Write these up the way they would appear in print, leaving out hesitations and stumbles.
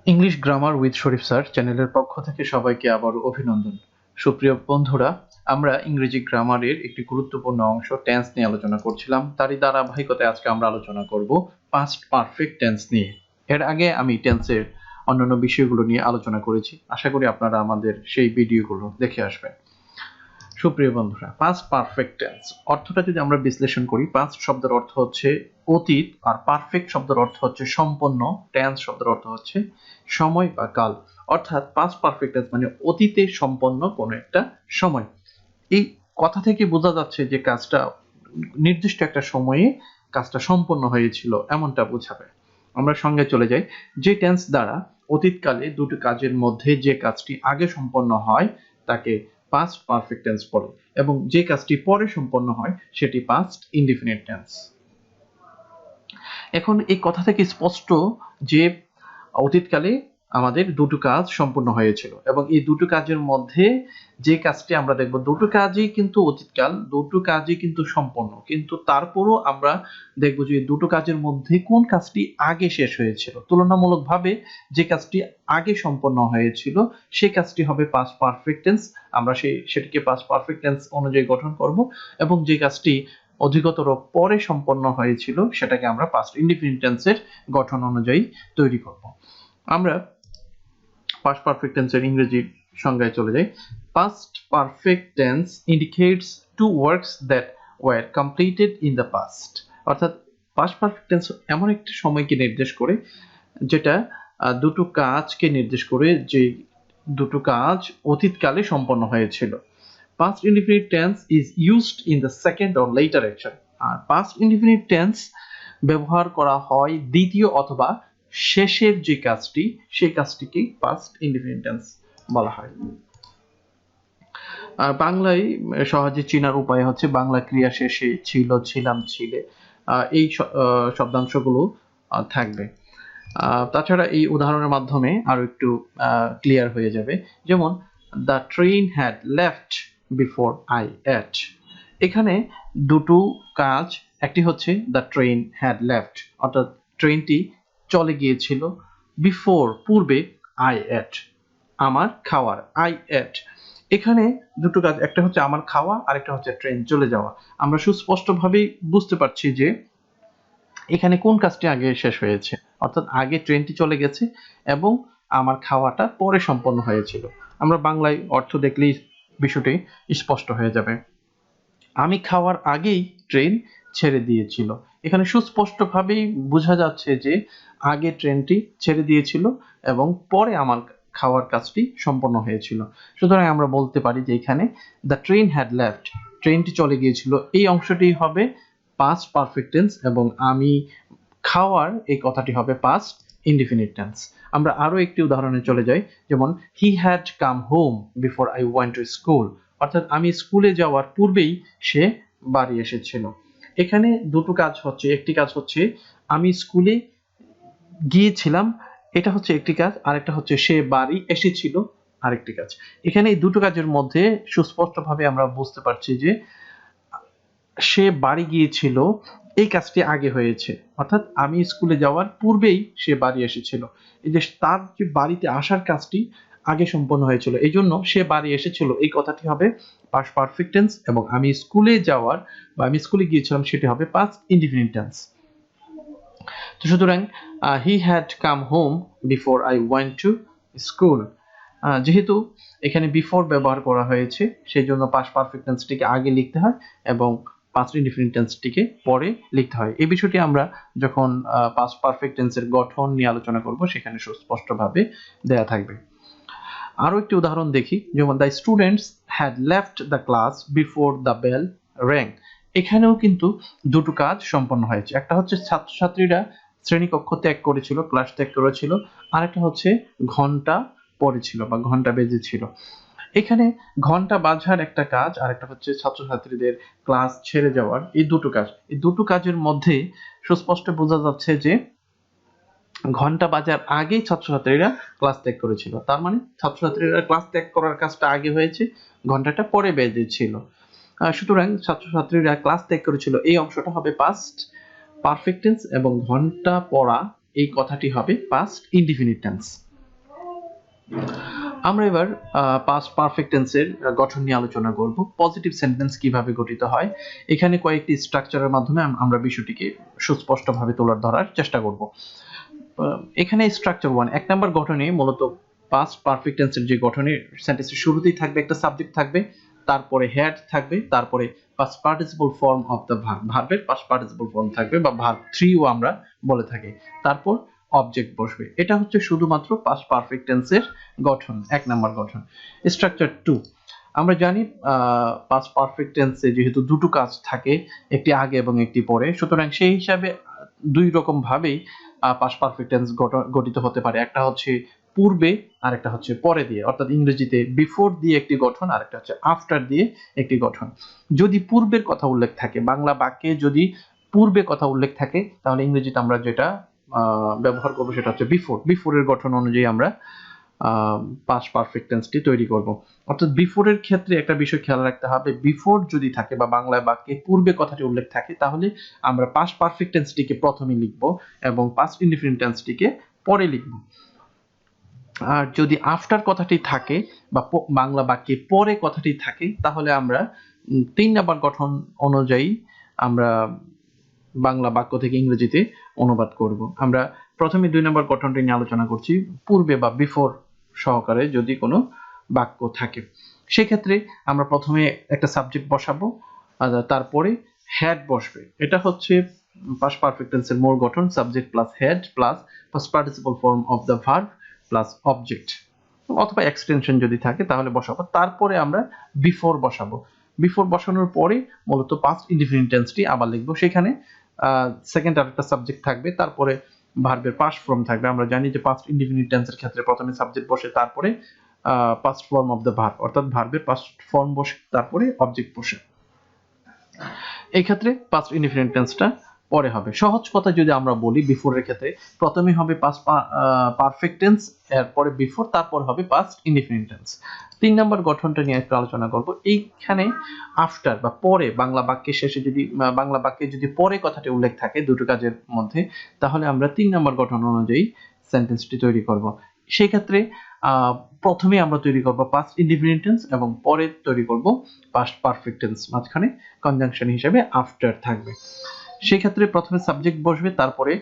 English grammar with Sharif sir চ্যানেলের পক্ষ থেকে সবাইকে আবারও অভিনন্দন। সুপ্রিয় বন্ধুরা, আমরা ইংরেজি গ্রামারের একটি গুরুত্বপূর্ণ অংশ টেন্স নিয়ে আলোচনা করছিলাম। তারই ধারাবাহিকতায় আজকে আমরা আলোচনা করব পাস্ট পারফেক্ট টেন্স নিয়ে। এর আগে আমি টেন্সের অন্যান্য বিষয়গুলো নিয়ে আলোচনা করেছি। আশা করি আপনারা আমাদের সেই ভিডিওগুলো দেখে আসবেন। সুপ্রিয় বন্ধুরা, পাস্ট পারফেক্ট টেন্স অর্থটা যদি আমরা বিশ্লেষণ করি, পাস্ট শব্দের অর্থ হচ্ছে অতীত, আর পারফেক্ট শব্দের অর্থ হচ্ছে সম্পন্ন, টেন্স শব্দের অর্থ হচ্ছে সময় বা কাল। অর্থাৎ পাস্ট পারফেক্ট টেন্স মানে অতীতে সম্পন্ন কোনো একটা সময়। এই কথা থেকে বোঝা যাচ্ছে যে কাজটা নির্দিষ্ট একটা সময়ে কাজটা সম্পন্ন হয়েছিল, এমনটা বোঝাবে। আমরা সঙ্গে চলে যাই। যে টেন্স দ্বারা অতীতকালে দুটো কাজের মধ্যে যে কাজটি আগে সম্পন্ন হয় তাকে পাস্ট পারফেক্ট টেন্স বলে, এবং যে কাজটি পরে সম্পন্ন হয় সেটি পাস্ট ইনডিফিনিট টেন্স। এখন এই কথা থেকে স্পষ্ট যে অতীতকালে আমাদের দুটো কাজ সম্পূর্ণ হয়েছিল, এবং এই দুটো কাজের মধ্যে যে কাজটি আমরা দেখব, দুটো কাজই কিন্তু অতীতকাল, দুটো কাজই কিন্তু সম্পন্ন, কিন্তু তারপরও আমরা দেখব যে দুটো কাজের মধ্যে কোন কাজটি আগে শেষ হয়েছিল। তুলনামূলকভাবে যে কাজটি আগে সম্পন্ন হয়েছিল সেই কাজটি হবে পাস্ট পারফেক্ট টেন্স। আমরা সেটিকে পাস্ট পারফেক্ট টেন্স অনুযায়ী গঠন করব, এবং যে কাজটি অধিকতর পরে সম্পন্ন হয়েছিল সেটাকে আমরা পাস্ট ইনডিফিনিট টেন্সের গঠন অনুযায়ী তৈরি করব। আমরা পাস্ট পারফেক্ট টেন্সের ইংরেজি সংজ্ঞায় চলে যাই। Past perfect tense indicates to works that were completed in the past. অর্থাৎ পাস্ট পারফেক্ট টেন্স এমন একটি সময়কে নির্দেশ করে যেটা দুটো কাজকে নির্দেশ করে, যে দুটো কাজ অতীতকালে সম্পন্ন হয়েছিল। Past indefinite tense is used in the second or later action. R past indefinite tense ব্যবহার করা হয় দ্বিতীয় অথবা শেষের যে কাজটি, সেই কাজটিকে past indefinite tense বলা হয়। আর বাংলায় সহজে চেনার উপায় হচ্ছে বাংলা ক্রিয়া শেষে ছিল, ছিলাম, ছিলে, এই শব্দাংশগুলো থাকবে। তাছাড়া এই উদাহরণের মাধ্যমে আরো একটু ক্লিয়ার হয়ে যাবে। যেমন the train had left before I ate. এখানে দুটো কাজ, একটি হচ্ছে দ্য ট্রেন হ্যাড লেফট, অর্থাৎ ট্রেনটি চলে গিয়েছিল, বিফোর পূর্বে, আই এট আমার খাওয়ার, আই এট। এখানে দুটো কাজ, একটা হচ্ছে আমার খাওয়া আর একটা হচ্ছে ট্রেন চলে যাওয়া। আমরা সুস্পষ্টভাবেই বুঝতে পারছি যে এখানে কোন কাজটি আগে শেষ হয়েছে, অর্থাৎ আগে ট্রেনটি চলে গেছে এবং আমার খাওয়াটা পরে সম্পন্ন হয়েছিল। আমরা বাংলায় অর্থ দেখলেই বিষয়টি স্পষ্ট হয়ে যাবে। আমি খাওয়ার আগেই ট্রেন ছেড়ে দিয়েছিল। এখানে সুস্পষ্টভাবেই বোঝা যাচ্ছে যে আগে ট্রেনটি ছেড়ে দিয়েছিল এবং পরে আমার খাওয়ার কাজটি সম্পন্ন হয়েছিল। সুতরাং আমরা বলতে পারি যে এখানে দ্য ট্রেন হ্যাড লেফট, ট্রেনটি চলে গিয়েছিল, এই অংশটি হবে পাস্ট পারফেক্ট টেন্স, এবং আমি খাওয়ার এই কথাটি হবে পাস্ট ইনডিফিনিট টেন্স। আমরা আরো একটি উদাহরণে চলে যাই। যেমন he had come home before I went to school. অর্থাৎ আমি স্কুলে যাওয়ার পূর্বেই সে বাড়ি এসেছিল। এখানে দুটো কাজ হচ্ছে, একটি কাজ হচ্ছে আমি স্কুলে গিয়েছিলাম, এটা হচ্ছে একটি কাজ, আরেকটা হচ্ছে সে বাড়ি এসেছিল আরেকটি কাজ। এখানে এই দুটো কাজের মধ্যে সুস্পষ্টভাবে আমরা বুঝতে পারছি যে সে বাড়ি গিয়েছিল এই কাজটি আগে হয়েছে, অর্থাৎ আমি স্কুলে যাওয়ার পূর্বেই সে বাড়ি এসেছিল। এই যে তার যে বাড়িতে আসার কাজটি আগে সম্পন্ন হয়েছিল, এই জন্য সে বাড়ি এসেছিল এই কথাটি হবে পাস্ট পারফেক্ট টেন্স, এবং আমি স্কুলে যাওয়ার বা আমি স্কুলে গিয়েছিলাম সেটি হবে পাস্ট ইনডিফিনিট টেন্স। তো সুতরাং he had come home before I went to school, যেহেতু এখানে বিফোর ব্যবহার করা হয়েছে সেই জন্য পাস্ট পারফেক্ট টেন্সটিকে আগে লিখতে হয় এবং পাস্ট ইনডিফিনিট টেন্সটিকে পরে লিখতে হয়। এই বিষয়টি আমরা যখন পাস্ট পারফেক্ট টেন্সের গঠন নিয়ে আলোচনা করব সেখানে সুস্পষ্টভাবে দেয়া থাকবে। আরো একটি উদাহরণ দেখি। যেমন the students had left the class before the bell rang. এখানেও কিন্তু দুটো কাজ সম্পন্ন হয়েছে। একটা হচ্ছে ছাত্রছাত্রীরা শ্রেণীকক্ষ ত্যাগ করেছিল, ক্লাস ত্যাগ করেছিল, আর একটা হচ্ছে ঘন্টা পড়েছিল বা ঘন্টা বেজেছিল। এখানে ঘন্টা বাজার একটা কাজ, আর একটা হচ্ছে ছাত্রছাত্রীদের ক্লাস ছেড়ে যাওয়ার, এই দুটো কাজ। এই দুটো কাজের মধ্যে সুস্পষ্ট বোঝা যাচ্ছে যে ঘন্টা বাজার আগেই ছাত্রছাত্রীরা ক্লাস ত্যাগ করেছিল, তার মানে ছাত্রছাত্রীরা ক্লাস ত্যাগ করার কাজটা আগে হয়েছে, ঘন্টাটা পরে বেজেছিল। সুতরাং ছাত্রছাত্রীরা ক্লাস ত্যাগ করেছিল এই অংশটা হবে পাস্ট পারফেক্ট টেন্স, এবং ঘন্টা পড়া এই কথাটি হবে পাস্ট ইনডিফিনিট টেন্স। আমরা এবার পাস্ট পারফেক্ট টেন্সের গঠন নিয়ে আলোচনা করব। পজিটিভ সেন্টেন্স কিভাবে গঠিত হয়, এখানে কয়েকটি স্ট্রাকচারের মাধ্যমে আমরা বিষয়টিকে সুস্পষ্টভাবে ধরার চেষ্টা করব। এখানে স্ট্রাকচার 1, এক নাম্বার গঠনে মূলত পাস্ট পারফেক্ট টেন্সের যে গঠনে সেন্টেন্সের শুরুতেই থাকবে একটা সাবজেক্ট থাকবে, তারপরে হেড থাকবে, তারপরে past participle form of the verb, ভার্বের পাস্ট পার্টিসিপল ফর্ম থাকবে বা ভার্ব 3 ও আমরা বলে থাকি, তারপর অবজেক্ট বসবে। এটা হচ্ছে শুধুমাত্র পাস্ট পারফেক্ট টেন্সের গঠন, এক নাম্বার গঠন। স্ট্রাকচার 2, আমরা জানি পাস্ট পারফেক্ট টেন্সে যেহেতু দুটো কাজ থাকে, একটি আগে এবং একটি পরে, সুতরাং সেই হিসাবে দুই রকম ভাবেই পাস্ট পারফেক্ট টেন্স গঠিত হতে পারে। একটা হচ্ছে পূর্বে আর একটা হচ্ছে পরে দিয়ে, অর্থাৎ ইংরেজিতে বিফোর দিয়ে একটি গঠন, আর একটা হচ্ছে আফটার দিয়ে একটি গঠন। যদি পূর্বের কথা উল্লেখ থাকে, বাংলা বাক্যে যদি পূর্বে কথা উল্লেখ থাকে, তাহলে ইংরেজিতে আমরা যেটা ব্যবহার করবো সেটা হচ্ছে বিফোর। বিফোরের গঠন অনুযায়ী আমরা পাস্ট পারফেক্ট টেন্সটি তৈরি করব। অর্থাৎ বিফোরের ক্ষেত্রে একটা বিষয় খেয়াল রাখতে হবে, বিফোর যদি থাকে বা বাংলা বাক্যে পূর্বে কথাটি উল্লেখ থাকে, তাহলে আমরা পাস্ট পারফেক্ট টেন্সটিকে প্রথমে লিখব এবং পাস্ট ইনডিফিনিট টেন্সটিকে পরে লিখব। আর যদি আফটার কথাটি থাকে বা বাংলা বাক্যে পরে কথাটি থাকে, তাহলে আমরা 3 নাম্বার গঠন অনুযায়ী আমরা বাংলা বাক্য থেকে ইংরেজিতে অনুবাদ করব। আমরা প্রথমে 2 নম্বর গঠনটি নিয়ে আলোচনা করছি, পূর্বে বা বিফোর সহকারে যদি কোনো বাক্য থাকে। সেক্ষেত্রে আমরা প্রথমে একটা সাবজেক্ট বসাবো, তারপরে হেড বসবে। এটা হচ্ছে পাস্ট পারফেক্ট টেন্সের মূল গঠন, subject plus had plus past participle form of the verb plus object, অথবা এক্সটেনশন যদি থাকে তাহলে বসাবো। তারপরে আমরা বিফোর বসাবো। বিফোর বসানোর পরে মূলত পাস্ট ইনডিফিনিট টেন্সটি আবার লিখবো। সেখানে সেকেন্ড আরেকটা সাবজেক্ট থাকবে, তারপরে ভার্বের পাস্ট ফর্ম থাকবে। আমরা জানি যে পাস্ট ইনডিফিনিট টেন্সের ক্ষেত্রে প্রথমে সাবজেক্ট বসে, তারপরে past form of the verb, অর্থাৎ ভার্বের পাস্ট ফর্ম বসে, তারপরে অবজেক্ট বসে। এই ক্ষেত্রে পাস্ট ইনডিফিনিট টেন্সটা পরে হবে। সহজ কথা যদি আমরা বলি, বিফোরের ক্ষেত্রে প্রথমে হবে পাস্ট পারফেক্ট টেন্স, এরপরে বিফোর, তারপর হবে পাস্ট ইনডিফিনিট টেন্স। 3 নম্বর গঠনটা নিয়ে একটু আলোচনা করব। এইখানে আফটার বা পরে বাংলা বাক্যের শেষে যদি বাংলা বাক্যে যদি পরে কথাটি উল্লেখ থাকে দুটো কাজের মধ্যে, তাহলে আমরা 3 নম্বর গঠন অনুযায়ী সেন্টেন্সটি তৈরি করব। সেই ক্ষেত্রে প্রথমে আমরা তৈরি করব পাস্ট ইনডিফিনিট টেন্স এবং পরে তৈরি করব পাস্ট পারফেক্ট টেন্স, মাঝখানে কনজাংশন হিসেবে আফটার থাকবে। সেই ক্ষেত্রে প্রথমে সাবজেক্ট বসবে, তারপরে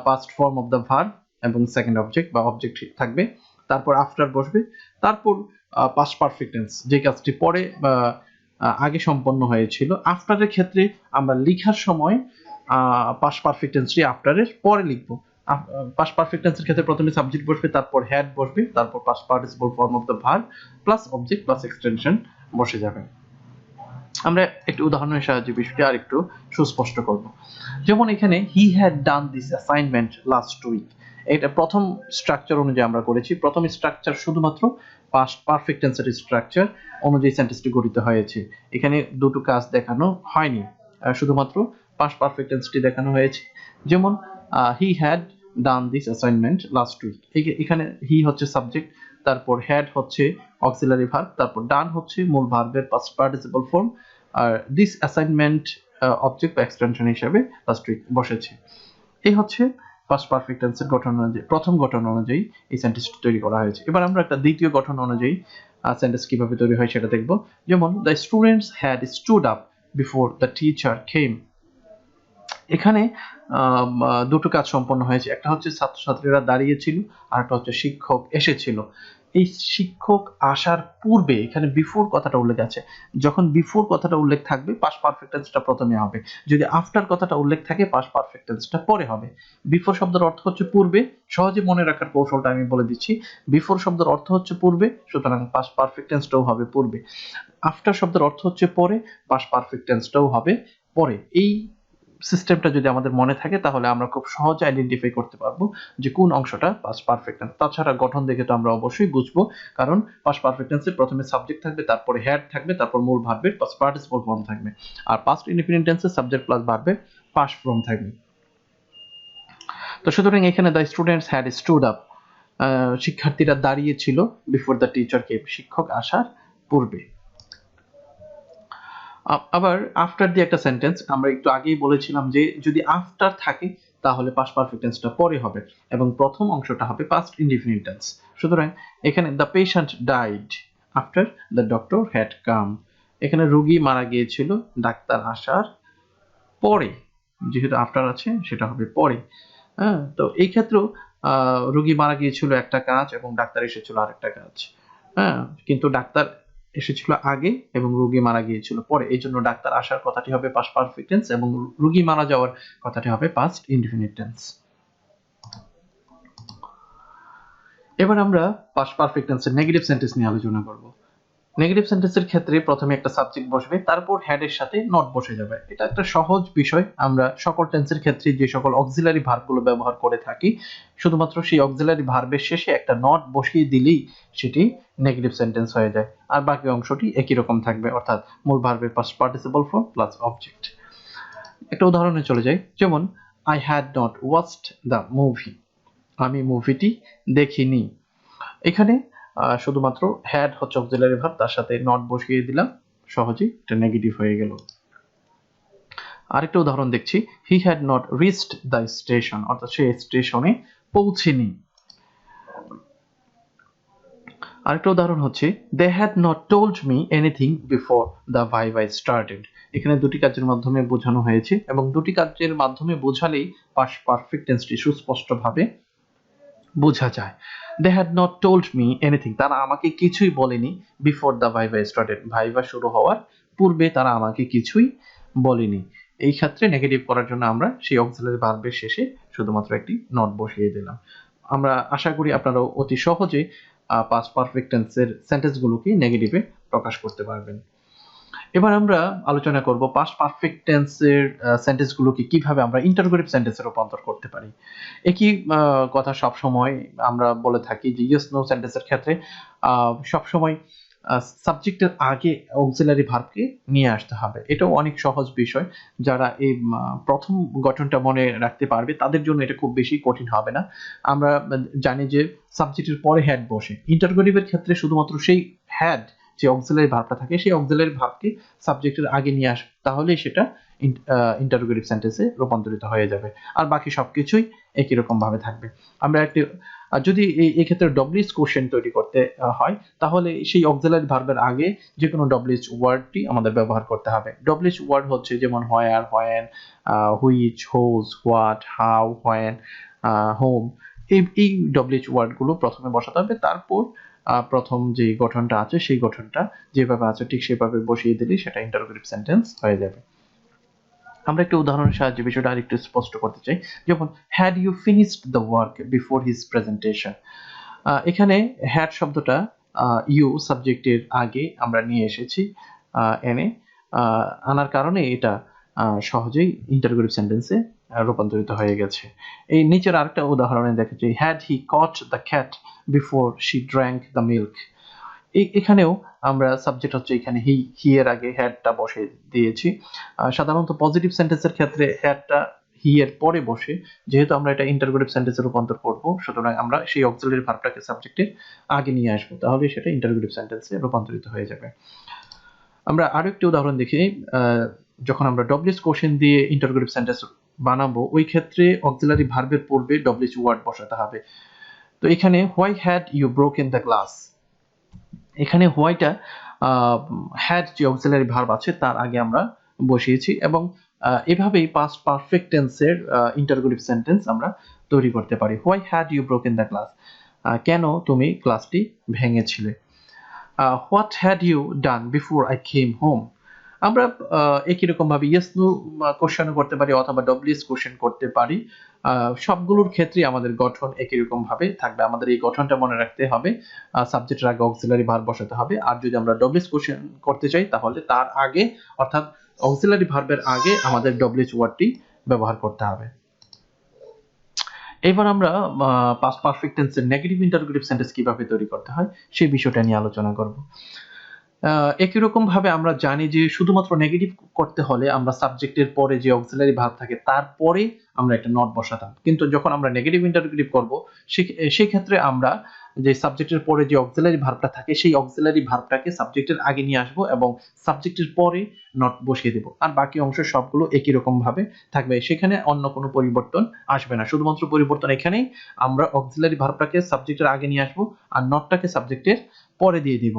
past form of the verb এবং সেকেন্ড অবজেক্ট বা অবজেক্ট থাকবে, তারপর আফটার বসবে, তারপর পাস্ট পারফেক্ট টেন্স যে কাজটি পরে বা আগে সম্পন্ন হয়েছিল। আফটারের ক্ষেত্রে আমরা লেখার সময় পাস্ট পারফেক্ট টেন্সটি আফটারের পরে লিখব। পাস্ট পারফেক্ট টেন্সের ক্ষেত্রে প্রথমে সাবজেক্ট বসবে, তারপর হেড বসবে, তারপর past participle form of the verb plus object plus extension বসে যাবে। আমরা একটু উদাহরণের সাহায্যে বিষয়টি আর একটু সুস্পষ্ট করব। যেমন এখানে he had done this assignment last week, এটা প্রথম স্ট্রাকচার অনুযায়ী আমরা করেছি। প্রথম স্ট্রাকচার শুধুমাত্র পাস্ট পারফেক্ট টেন্সের স্ট্রাকচার অনুযায়ী সেন্টেন্সটি গঠিত হয়েছে। এখানে দুটো কাজ দেখানো হয়নি, শুধুমাত্র পাস্ট পারফেক্ট টেন্সটি দেখানো হয়েছে। যেমন he had done this assignment last week, এখানে হি হচ্ছে সাবজেক্ট, তারপর হ্যাড হচ্ছে অক্সিলারি ভার্ব, তারপর ডান হচ্ছে মূল ভার্বের পাস্ট পার্টিসিপল ফর্ম, আর দিস অ্যাসাইনমেন্ট অবজেক্ট বা এক্সটেনশন হিসেবে লাস্ট উইক বসেছে। এই হচ্ছে পাস্ট পারফেক্ট টেন্সের গঠন অনুযায়ী, প্রথম গঠন অনুযায়ী এই সেন্টেন্সটি তৈরি করা হয়েছে। এবার আমরা একটা দ্বিতীয় গঠন অনুযায়ী সেন্টেন্স কিভাবে তৈরি হয় সেটা দেখব। যেমন the students had stood up before the teacher came. এখানে দুটো কাজ সম্পন্ন হয়েছে, একটা হচ্ছে ছাত্রছাত্রীরা দাঁড়িয়েছিল, আর একটা হচ্ছে শিক্ষক এসেছিল। এই শিক্ষক আসার পূর্বে এখানে বিফোর কথাটা উল্লেখ আছে। যখন বিফোর কথাটা উল্লেখ থাকবে পাস্ট পারফেক্ট টেন্সটা প্রথমে হবে, যদি আফটার কথাটা উল্লেখ থাকে পাস্ট পারফেক্ট টেন্সটা পরে হবে। বিফোর শব্দের অর্থ হচ্ছে পূর্বে, সহজে মনে রাখার কৌশলটা আমি বলে দিচ্ছি। বিফোর শব্দের অর্থ হচ্ছে পূর্বে, সুতরাং পাস্ট পারফেক্ট টেন্সটাও হবে পূর্বে। আফটার শব্দের অর্থ হচ্ছে পরে, পাস্ট পারফেক্ট টেন্সটাও হবে পরে। এই সিস্টেমটা যদি আমাদের মনে থাকে, তাহলে আমরা খুব সহজে আইডেন্টিফাই করতে পারবো যে কোন অংশটা পাস্ট পারফেক্ট টেন্স। তাছাড়া গঠন দেখে তো আমরা অবশ্যই বুঝবো, কারণ পাস্ট পারফেক্ট টেন্সে প্রথমে সাবজেক্ট থাকবে, তারপরে হেড থাকবে, তারপর মূল ভার্বের পাস্ট পার্টিসিপল ফর্ম থাকবে। আর পাস্ট ইনডিফিনিট টেন্সে সাবজেক্ট প্লাস ভার্বের পাস্ট ফর্ম থাকবে। তো সুতরাং এখানে the students had stood up, শিক্ষার্থীরা দাঁড়িয়ে ছিল, বিফোর দ্য টিচার কেম, শিক্ষক আসার পূর্বে। আবার আফটার দিয়ে একটা সেন্টেন্স, আমরা একটু আগেই বলেছিলাম যে যদি আফটার থাকে তাহলে পাস্ট পারফেক্ট টেন্সটা পরে হবে এবং প্রথম অংশটা হবে পাস্ট ইনডিফিনিট টেন্স। সুতরাং এখানে the patient died after the doctor had come, এখানে রোগী মারা গিয়েছিল ডাক্তার আসার পরে, যেহেতু আফটার আছে সেটা হবে পরে। হ্যাঁ, তো এই ক্ষেত্রেও রোগী মারা গিয়েছিল একটা কাজ এবং ডাক্তার এসেছিল আরেকটা কাজ। হ্যাঁ, কিন্তু ডাক্তার এসেছিল আগে এবং রোগী মারা গিয়েছিল পরে, এই জন্য ডাক্তার আসার কথাটি হবে পাস্ট পারফেক্ট টেন্স এবং রোগী মারা যাওয়ার কথাটি হবে পাস্ট ইনডিফিনিট টেন্স। এবার আমরা পাস্ট পারফেক্ট টেন্সের নেগেটিভ সেন্টেন্স নিয়ে আলোচনা করব। নেগেটিভ সেন্টেন্সের ক্ষেত্রে প্রথমে একটা সাবজেক্ট বসবে, তারপর হ্যাড এর সাথে নট বসে যাবে। এটা একটা সহজ বিষয়, আমরা সকল টেন্সের ক্ষেত্রে যে সকল অক্সিলারি ভার্বগুলো ব্যবহার করে থাকি শুধুমাত্র সেই অক্সিলারি ভার্বের শেষে একটা নট বসিয়ে দিলেই সেটি নেগেটিভ সেন্টেন্স হয়ে যায়, আর বাকি অংশটি একই রকম থাকবে, অর্থাৎ মূল ভার্বের past participle form plus object. একটা উদাহরণে চলে যাই, যেমন I had not watched the movie, আমি মুভিটি দেখিনি। এখানে শুধুমাত্র হ্যাড হচ্ছে অক্সিলারি ভার্ব, তার সাথে নট বসিয়ে দিলাম, সহজেই এটা নেগেটিভ হয়ে গেল। আরেকটা উদাহরণ দেখছি, he had not reached the station, অর্থাৎ সে স্টেশনে পৌঁছেনি। আরেকটা উদাহরণ হচ্ছে they had not told me anything before the viva started. এখানে দুটি কাজের মাধ্যমে বোঝানো হয়েছে এবং দুটি কাজের মাধ্যমে বোঝালেই পাস্ট পারফেক্ট টেন্সটি সুস্পষ্টভাবে বোঝা যায়। They had not told me anything, তারা আমাকে কিছুই বলেনি, before the viva started, viva শুরু হওয়ার পূর্বে তারা আমাকে কিছুই বলেনি। এই ক্ষেত্রে নেগেটিভ করার জন্য আমরা সেই অক্সিলারি ভার্বের শেষে শুধুমাত্র একটি নট বসিয়ে দিলাম। আমরা আশা করি আপনারা অতি সহজে পাস্ট পারফেক্ট টেন্সের সেন্টেন্সগুলোকে নেগেটিভে প্রকাশ করতে পারবেন। এবার আমরা আলোচনা করব পাস্ট পারফেক্ট টেন্সের সেন্টেন্সগুলোকে কিভাবে আমরা ইন্টারোগেটিভ সেন্টেন্সে রূপান্তর করতে পারি। একই কথা সব সময় আমরা বলে থাকি যে ইয়েস নো সেন্টেন্সের ক্ষেত্রে সব সময় সাবজেক্টের আগে অক্সিলারি ভার্বকে নিয়ে আসতে হবে। এটাও অনেক সহজ বিষয়, যারা এই প্রথম গঠনটা মনে রাখতে পারবে তাদের জন্য এটা খুব বেশি কঠিন হবে না। আমরা জানি যে সাবজেক্টের পরে হ্যাড বসে, ইন্টারোগেটিভের ক্ষেত্রে শুধুমাত্র সেই হ্যাড যে অক্সিলারি ভার্বটা থাকে সেই অক্সিলারি ভার্বকে সাবজেক্টের আগে নিয়ে আসবে, তাহলেই সেটা ইন্টারোগেটিভ সেন্টেন্সে রূপান্তরিত হয়ে যাবে, আর বাকি সবকিছুই একই রকম ভাবে থাকবে। আমরা একটি যদি এই ক্ষেত্রে ডব্লিউএইচ কোশ্চেন তৈরি করতে হয় তাহলে সেই অক্সিলারি ভার্বের আগে যে কোনো ডব্লিউএইচ ওয়ার্ডটি আমাদের ব্যবহার করতে হবে। ডব্লিউএইচ ওয়ার্ড হচ্ছে যেমন where, when, which, whose, what, how, when, home, এই ডব্লিউএইচ ওয়ার্ডগুলো প্রথমে বসাতে হবে, তারপর প্রথম যে গঠনটা আছে সেই গঠনটা যেভাবে আছে ঠিক সেভাবে বসিয়ে দিলে সেটা ইন্টারোগেটিভ সেন্টেন্স হয়ে যাবে। আমরা একটা উদাহরণের সাহায্যে বিষয়টা আরেকটু স্পষ্ট করতে চাই, যেমন had you finished the work before his presentation. এখানে হ্যাড শব্দটা ইউ সাবজেক্টের আগে আমরা নিয়ে এসেছি, এনে আনার কারণে এটা সহজেই ইন্টারোগেটিভ সেন্টেন্সে রূপান্তরিত হয়ে গেছে। এই নিচের আরেকটা উদাহরণে দেখা যায় had he caught the cat before she drank the milk. এখানেও আমরা সাবজেক্ট হচ্ছে এখানে হি এর আগে হ্যাডটা বসে দিয়েছি। সাধারণত পজিটিভ সেন্টেন্সের ক্ষেত্রে হ্যাডটা হি এর পরে বসে, যেহেতু আমরা এটা ইন্টারোগেটিভ সেন্টেন্সে রূপান্তর করব সুতরাং আমরা সেই অক্সিলারি ভার্বটাকে সাবজেক্টের আগে নিয়ে আসবো, তাহলে সেটা ইন্টারোগেটিভ সেন্টেন্সে রূপান্তরিত হয়ে যাবে। আমরা আরো একটি উদাহরণ দেখি, যখন আমরা ডব্লিউএইচ কোশ্চেন দিয়ে ইন্টারোগেটিভ সেন্টেন্স বানাবো ওই ক্ষেত্রে অক্সিলারি ভার্বের পূর্বে ডব্লিউএইচ ওয়ার্ড বসাতে হবে। তো এখানে why had you broken the glass, এখানে হোয়াইটা হ্যাড যে অক্সিলারি ভার্ব আছে তার আগে আমরা বসিয়েছি এবং এভাবেই পাস্ট পারফেক্ট টেন্সের ইন্টারোগেটিভ সেন্টেন্স আমরা তৈরি করতে পারি। Why had you broken the glass, কেন তুমি গ্লাসটি ভেঙেছিলে। What had you done before I came home, আমরা একই রকম ভাবে ইয়েস নো কোশ্চেনও করতে পারি অথবা ডব্লিউএইচ কোশ্চেন করতে পারি। সবগুলোর ক্ষেত্রে আমাদের গঠন একই রকম ভাবে থাকবে। আমাদের এই গঠনটা মনে রাখতে হবে, সাবজেক্টের আগে অক্সিলারি ভার্ব বসাতে হবে, আর যদি আমরা ডব্লিউএইচ কোশ্চেন করতে চাই তাহলে তার আগে অর্থাৎ অক্সিলারি ভার্বের আগে আমাদের ডব্লিউএইচ ওয়ার্ডটি ব্যবহার করতে হবে। এবার আমরা পাস্ট পারফেক্ট টেন্সের নেগেটিভ ইন্টারোগেটিভ সেন্টেন্স কিভাবে তৈরি করতে হয় সেই বিষয়টা নিয়ে আলোচনা করব। একই রকম ভাবে আমরা জানি যে শুধুমাত্র নেগেটিভ করতে হলে আমরা সাবজেক্টের পরে যে অক্সিলারি ভার্ব থাকে তারপরে আমরা একটা নট বসাতাম। কিন্তু যখন আমরা নেগেটিভ ইন্টারোগেটিভ করব সেই ক্ষেত্রে আমরা যে সাবজেক্টের পরে যে অক্সিলারি ভার্বটা থাকে সেই অক্সিলারি ভার্বটাকে সাবজেক্টের আগে নিয়ে আসব এবং সাবজেক্টের পরে নট বসিয়ে দেব। আর বাকি অংশ সবগুলো একই রকম ভাবে থাকবে, সেখানে অন্য কোনো পরিবর্তন আসবে না। শুধুমাত্র পরিবর্তন এখানেই, আমরা অক্সিলারি ভার্বটাকে সাবজেক্টের আগে নিয়ে আসব আর নটটাকে সাবজেক্টের পরে দিয়ে দিব।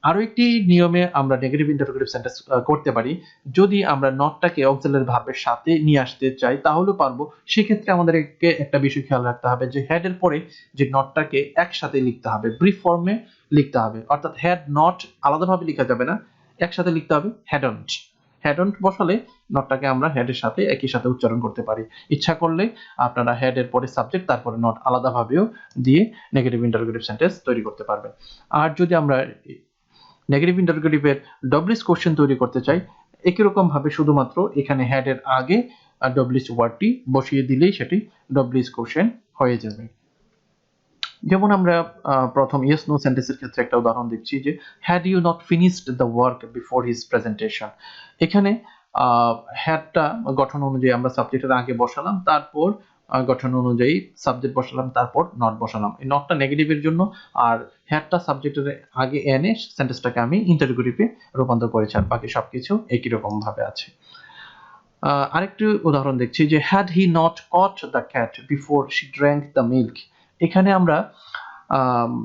আরো একটি নিয়মে আমরা নেগেটিভ ইন্টারোগেটিভ সেন্টেন্স করতে পারি। যদি আমরা নটটাকে অক্সিলারি ভার্বের সাথে নিয়ে আসতে চাই তাহলেও পারবো। সেক্ষেত্রে আমাদেরকে একটা বিষয় খেয়াল রাখতে হবে যে হেডের পরে যে নটটাকে একসাথে লিখতে হবে, ব্রিফ ফর্মে লিখতে হবে। অর্থাৎ হেড নট আলাদাভাবে লেখা যাবে না, একসাথে লিখতে হবে হেডন্ট। হেডন্ট বসালে নটটাকে আমরা হেডের সাথে একই সাথে উচ্চারণ করতে পারি। ইচ্ছা করলে আপনারা হেডের পরে সাবজেক্ট তারপরে নট আলাদাভাবেও দিয়ে নেগেটিভ ইন্টারোগেটিভ সেন্টেন্স তৈরি করতে পারবেন। আর যদি আমরা নেগেটিভ ইন্টারোগেটিভের ডব্লিউএস কোশ্চেন তৈরি করতে চাই, একই রকম ভাবে শুধুমাত্র এখানে হেডের আগে ডব্লিউএস ওয়ার্ডটি বসিয়ে দিলেই সেটি ডব্লিউএস কোশ্চেন হয়ে যাবে। যেমন আমরা প্রথম ইয়েস নো সেন্টেন্সের ক্ষেত্রে একটা উদাহরণ দেখছি যে had you not finished the work before his presentation. এখানে হ্যাডটা গঠন অনুযায়ী আমরা সাবজেক্টের আগে বসালাম, তারপর গঠন অনুযায়ী সাবজেক্ট বসালাম, তারপর নট বসালাম। এই নটটা নেগেটিভের জন্য আর হ্যাডটা সাবজেক্টের আগে এনে সেন্টেন্সটাকে আমি ইন্টারোগেটিভে রূপান্তর করেছি, আর বাকি সবকিছু একই রকম ভাবে আছে। আরেকটি উদাহরণ দেখছি যে had he not caught the cat before she drank the milk. এখানে আমরা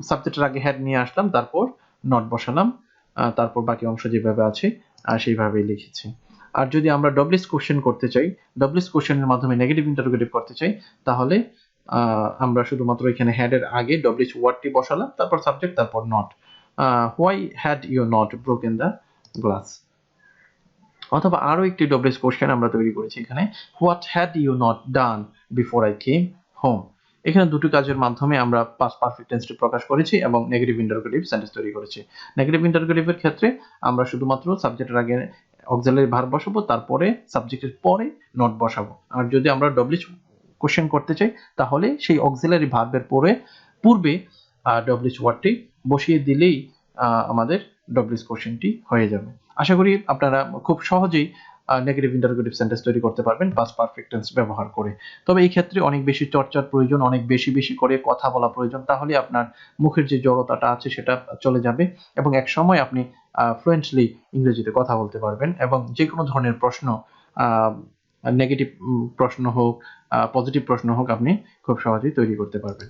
সাবজেক্টের আগে হ্যাড নিয়ে আসলাম, তারপর নট বসালাম, তারপর বাকি অংশ যেভাবে আছে সেইভাবেই লিখেছি। আর যদি আমরা ডব্লিউএস কোশ্চেন করতে চাই, ডব্লিউএস কোশ্চেনের মাধ্যমে নেগেটিভ ইন্টারোগেটিভ করতে চাই, তাহলে আমরা শুধুমাত্র এখানে হ্যাডের আগে ডব্লিউএস ওয়ার্ডটি বসালাম, তারপর সাবজেক্ট, তারপর not. Why had you not broken the glass. অথবা আরো একটি ডব্লিউএস কোশ্চেন আমরা তৈরি করেছি এখানে, what had you not done before I came home. এখানে দুটো কাজের মাধ্যমে আমরা পাস্ট পারফেক্ট টেন্সটি প্রকাশ করেছি এবং নেগেটিভ ইন্টারোগেটিভ সেন্টেন্স তৈরি করেছি। নেগেটিভ ইন্টারোগেটিভের ক্ষেত্রে আমরা শুধুমাত্র সাবজেক্টের আগে অক্সিলারি ভার্ব বসাবো, তারপরে সাবজেক্টের পরে নট বসাবো। আর যদি আমরা ডব্লিউএস কোশ্চেন করতে চাই তাহলে সেই অক্সিলারি ভার্বের পূর্বে ডব্লিউএস ওয়ার্ডটি বসিয়ে দিলেই আমাদের ডব্লিউএস কোশ্চেনটি হয়ে যাবে। আশা করি আপনারা খুব সহজেই নেগেটিভ ইন্টারোগেটিভ সেন্টেন্স তৈরি করতে পারবেন পাস্ট পারফেক্ট টেন্স ব্যবহার করে। তবে এই ক্ষেত্রে অনেক বেশি চর্চার প্রয়োজন, অনেক বেশি করে কথা বলা প্রয়োজন, তাহলে আপনার মুখের যে জড়তাটা আছে সেটা চলে যাবে এবং এক সময় আপনি ফ্লুয়েন্টলি ইংরেজিতে কথা বলতে পারবেন এবং যে কোনো ধরনের প্রশ্ন, নেগেটিভ প্রশ্ন হোক পজিটিভ প্রশ্ন হোক, আপনি খুব সহজেই তৈরি করতে পারবেন।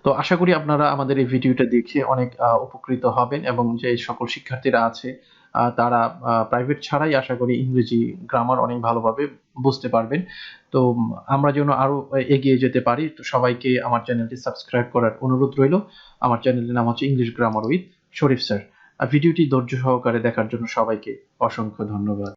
তো আশা করি আপনারা আমাদের এই ভিডিওটা দেখে অনেক উপকৃত হবেন এবং যে সকল শিক্ষার্থীরা আছে তারা প্রাইভেট ছাড়াই আশা করি ইংরেজি গ্রামার অনেক ভালোভাবে বুঝতে পারবেন। তো আমরা যেন আরো এগিয়ে যেতে পারি, তো সবাইকে আমার চ্যানেলটি সাবস্ক্রাইব করার অনুরোধ রইল। আমার চ্যানেলের নাম হচ্ছে English grammar with Sharif sir. ভিডিওটি ধৈর্য সহকারে দেখার জন্য সবাইকে অসংখ্য ধন্যবাদ।